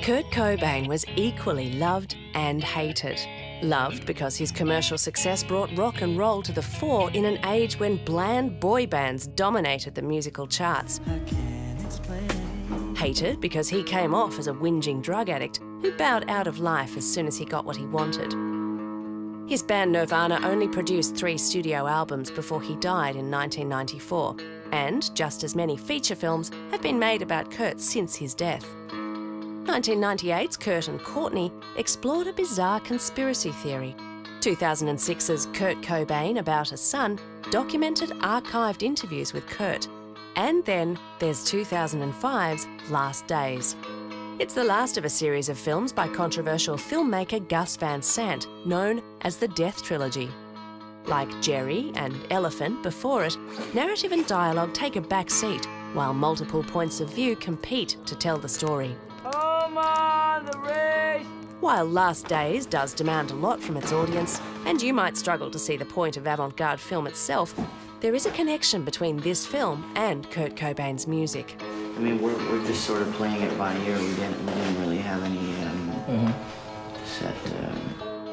Kurt Cobain was equally loved and hated. Loved because his commercial success brought rock and roll to the fore in an age when bland boy bands dominated the musical charts. Hated because he came off as a whinging drug addict who bowed out of life as soon as he got what he wanted. His band Nirvana only produced 3 studio albums before he died in 1994, and just as many feature films have been made about Kurt since his death. 1998's Kurt and Courtney explored a bizarre conspiracy theory. 2006's Kurt Cobain About a Son documented archived interviews with Kurt. And then there's 2005's Last Days. It's the last of a series of films by controversial filmmaker Gus Van Sant, known as the Death Trilogy. Like Jerry and Elephant before it, narrative and dialogue take a back seat, while multiple points of view compete to tell the story. Come on, the race! While Last Days does demand a lot from its audience, and you might struggle to see the point of avant-garde film itself, there is a connection between this film and Kurt Cobain's music. I mean, we're just sort of playing it by ear. We didn't really have any set.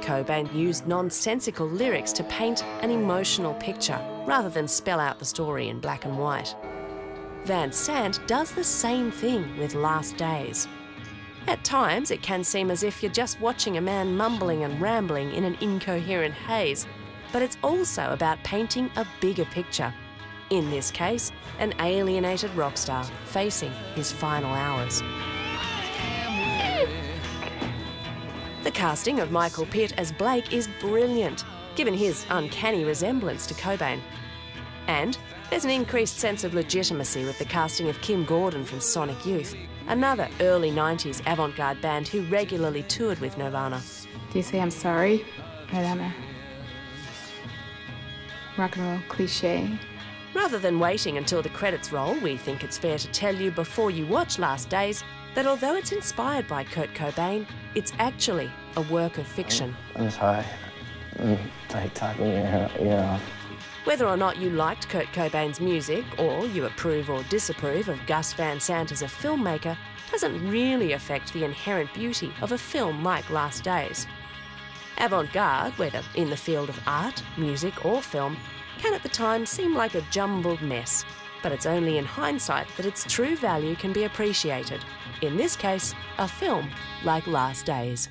Cobain used nonsensical lyrics to paint an emotional picture, rather than spell out the story in black and white. Van Sant does the same thing with Last Days. At times, it can seem as if you're just watching a man mumbling and rambling in an incoherent haze, but it's also about painting a bigger picture. In this case, an alienated rock star facing his final hours. The casting of Michael Pitt as Blake is brilliant, given his uncanny resemblance to Cobain. And there's an increased sense of legitimacy with the casting of Kim Gordon from Sonic Youth, another early 90s avant-garde band who regularly toured with Nirvana. Do you say I'm sorry? Or that a rock and roll cliche? Rather than waiting until the credits roll, we think it's fair to tell you before you watch Last Days that although it's inspired by Kurt Cobain, it's actually a work of fiction. I'm sorry. I'm like talking your ear off. Whether or not you liked Kurt Cobain's music, or you approve or disapprove of Gus Van Sant as a filmmaker, doesn't really affect the inherent beauty of a film like Last Days. Avant-garde, whether in the field of art, music or film, can at the time seem like a jumbled mess, but it's only in hindsight that its true value can be appreciated. In this case, a film like Last Days.